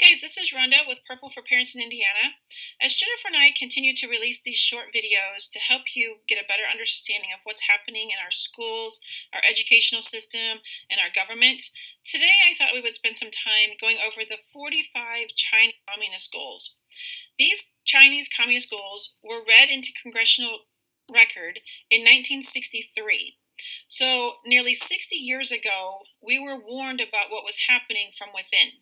guys, this is Rhonda with Purple for Parents in Indiana. As Jennifer and I continue to release these short videos to help you get a better understanding of what's happening in our schools, our educational system, and our government, today I thought we would spend some time going over the 45 Chinese Communist goals. These Chinese Communist goals were read into congressional record in 1963. So nearly 60 years ago, we were warned about what was happening from within.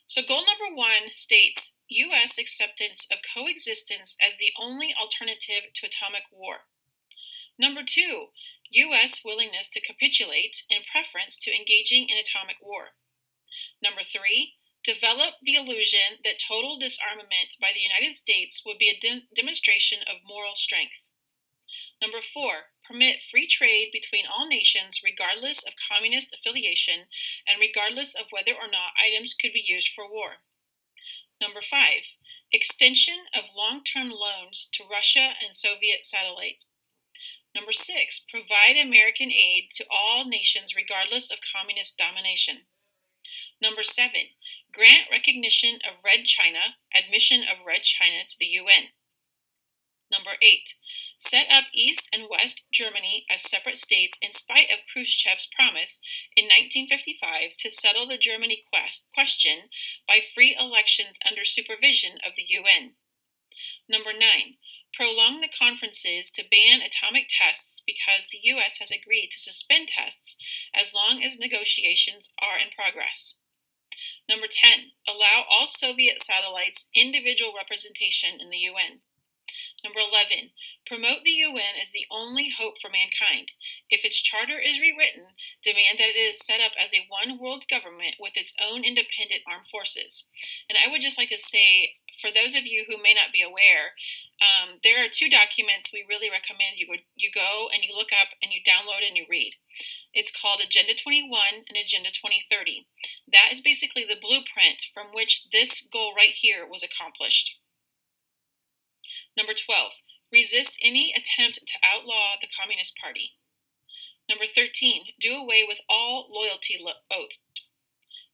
So goal number 1 states U.S. acceptance of coexistence as the only alternative to atomic war. Number 2, U.S. willingness to capitulate in preference to engaging in atomic war. Number 3, develop the illusion that total disarmament by the United States would be a demonstration of moral strength. Number 4, permit free trade between all nations regardless of communist affiliation and regardless of whether or not items could be used for war. Number 5, extension of long-term loans to Russia and Soviet satellites. Number 6, provide American aid to all nations regardless of communist domination. Number 7, grant recognition of Red China, admission of Red China to the UN. Number 8, set up East and West Germany as separate states in spite of Khrushchev's promise in 1955 to settle the Germany question by free elections under supervision of the UN. Number 9, prolong the conferences to ban atomic tests because the U.S. has agreed to suspend tests as long as negotiations are in progress. Number 10, allow all Soviet satellites individual representation in the UN. Number 11, promote the UN as the only hope for mankind. If its charter is rewritten, demand that it is set up as a one-world government with its own independent armed forces. And I would just like to say, for those of you who may not be aware, there are 2 documents we really recommend you go and you look up and you download and you read. It's called Agenda 21 and Agenda 2030. That is basically the blueprint from which this goal right here was accomplished. Number 12, resist any attempt to outlaw the Communist Party. Number 13, do away with all loyalty oaths.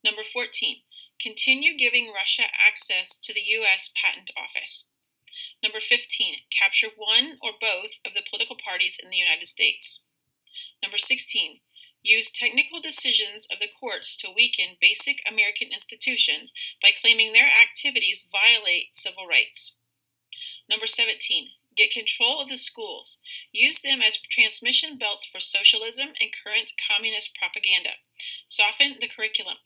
Number 14, continue giving Russia access to the U.S. Patent Office. Number 15, capture one or both of the political parties in the United States. Number 16, use technical decisions of the courts to weaken basic American institutions by claiming their activities violate civil rights. Number 17, get control of the schools. Use them as transmission belts for socialism and current communist propaganda. Soften the curriculum.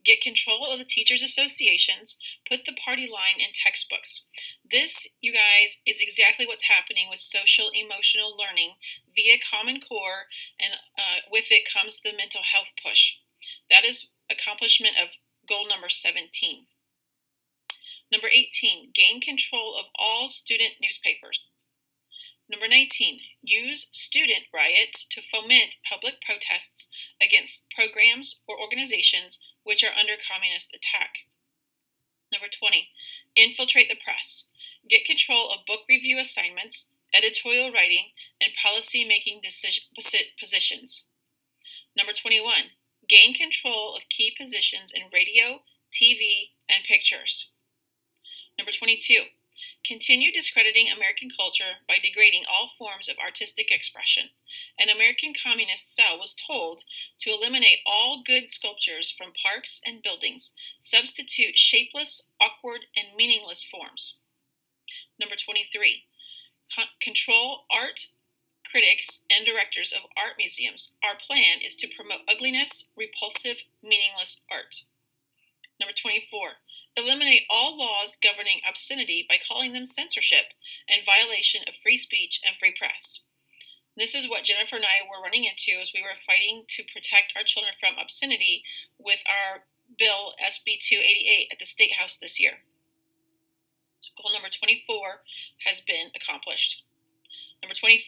Get control of the teachers' associations. Put the party line in textbooks. This, you guys, is exactly what's happening with social emotional learning via Common Core, and with it comes the mental health push. That is accomplishment of goal number 17. Number 18, gain control of all student newspapers. Number 19, use student riots to foment public protests against programs or organizations which are under communist attack. Number 20, infiltrate the press. Get control of book review assignments, editorial writing, and policy-making positions. Number 21, gain control of key positions in radio, TV, and pictures. Number 22, continue discrediting American culture by degrading all forms of artistic expression. An American communist cell was told to eliminate all good sculptures from parks and buildings, substitute shapeless, awkward, and meaningless forms. Number 23, control art critics and directors of art museums. Our plan is to promote ugliness, repulsive, meaningless art. Number 24, eliminate all laws governing obscenity by calling them censorship and violation of free speech and free press. This is what Jennifer and I were running into as we were fighting to protect our children from obscenity with our bill SB 288 at the State House this year. So goal number 24 has been accomplished. Number 25,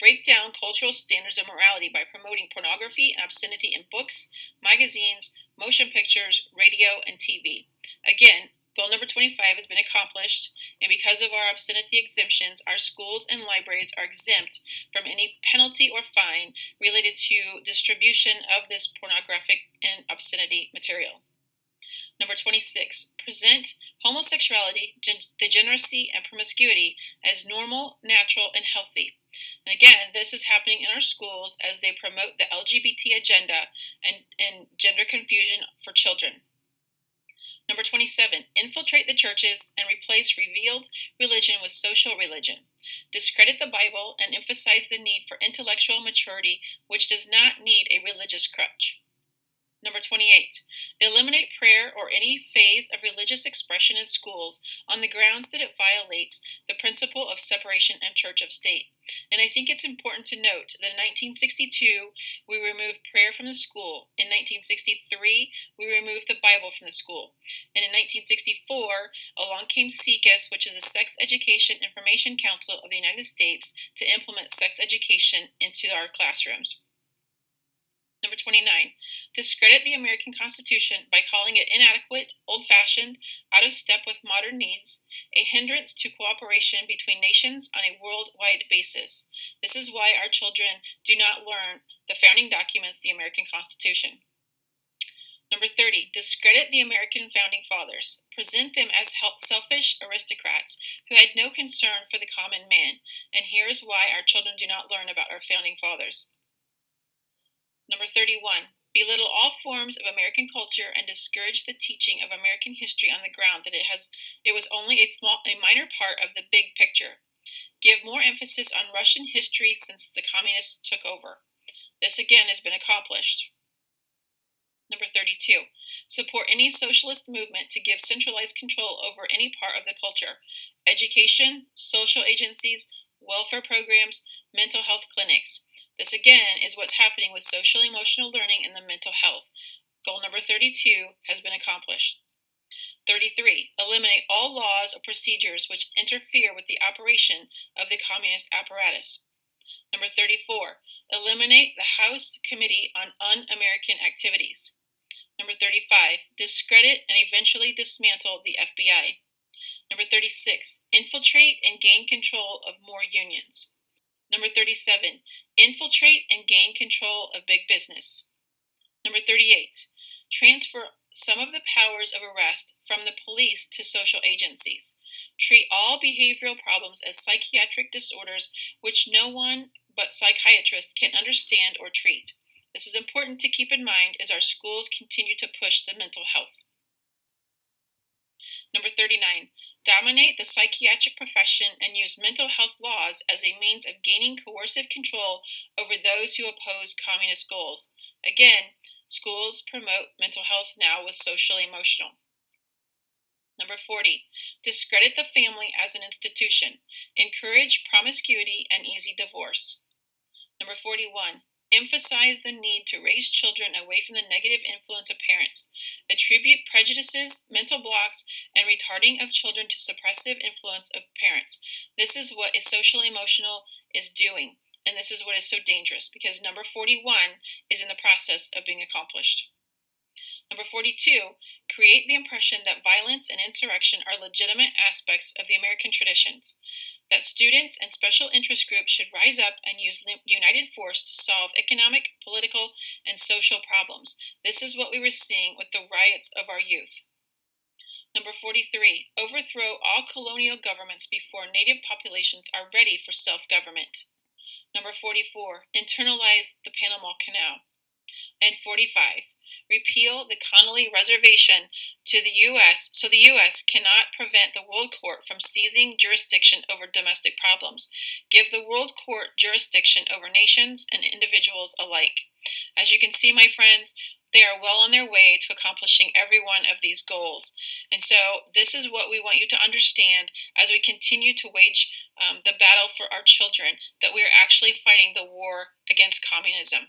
break down cultural standards of morality by promoting pornography and obscenity in books, magazines, motion pictures, radio, and TV. Again, goal number 25 has been accomplished, and because of our obscenity exemptions, our schools and libraries are exempt from any penalty or fine related to distribution of this pornographic and obscenity material. Number 26, present homosexuality, degeneracy, and promiscuity as normal, natural, and healthy. And again, this is happening in our schools as they promote the LGBT agenda and gender confusion for children. Number 27, infiltrate the churches and replace revealed religion with social religion. Discredit the Bible and emphasize the need for intellectual maturity, which does not need a religious crutch. Number 28, eliminate prayer or any phase of religious expression in schools on the grounds that it violates the principle of separation of church of state. And I think it's important to note that in 1962, we removed prayer from the school. In 1963, we removed the Bible from the school. And in 1964, along came SECUS, which is the Sex Education Information Council of the United States, to implement sex education into our classrooms. Number 29, discredit the American Constitution by calling it inadequate, old-fashioned, out of step with modern needs, a hindrance to cooperation between nations on a worldwide basis. This is why our children do not learn the founding documents, the American Constitution. Number 30, discredit the American founding fathers. Present them as selfish aristocrats who had no concern for the common man. And here is why our children do not learn about our founding fathers. Number 31, belittle all forms of American culture and discourage the teaching of American history on the ground that it was only a minor part of the big picture. Give more emphasis on Russian history since the communists took over. This again has been accomplished. Number 32, support any socialist movement to give centralized control over any part of the culture. Education, social agencies, welfare programs, mental health clinics. This again is what's happening with social emotional learning and the mental health. Goal number 32 has been accomplished. 33, eliminate all laws or procedures which interfere with the operation of the communist apparatus. Number 34, eliminate the House Committee on Un-American Activities. Number 35, discredit and eventually dismantle the FBI. Number 36, infiltrate and gain control of more unions. Number 37, infiltrate and gain control of big business. Number 38, transfer some of the powers of arrest from the police to social agencies. Treat all behavioral problems as psychiatric disorders which no one but psychiatrists can understand or treat. This is important to keep in mind as our schools continue to push the mental health. Number 39, dominate the psychiatric profession and use mental health laws as a means of gaining coercive control over those who oppose communist goals. Again, schools promote mental health now with social emotional. Number 40, discredit the family as an institution. Encourage promiscuity and easy divorce. Number 41, emphasize the need to raise children away from the negative influence of parents. Attribute prejudices, mental blocks, and retarding of children to suppressive influence of parents. This is what a social emotional is doing, and this is what is so dangerous because number 41 is in the process of being accomplished. Number 42, create the impression that violence and insurrection are legitimate aspects of the American traditions. That students and special interest groups should rise up and use united force to solve economic, political, and social problems. This is what we were seeing with the riots of our youth. Number 43, overthrow all colonial governments before native populations are ready for self-government. Number 44, internalize the Panama Canal. And 45, repeal the Connolly Reservation to the U.S. so the U.S. cannot prevent the World Court from seizing jurisdiction over domestic problems. Give the World Court jurisdiction over nations and individuals alike. As you can see, my friends, they are well on their way to accomplishing every one of these goals. And so this is what we want you to understand as we continue to wage the battle for our children, that we are actually fighting the war against communism.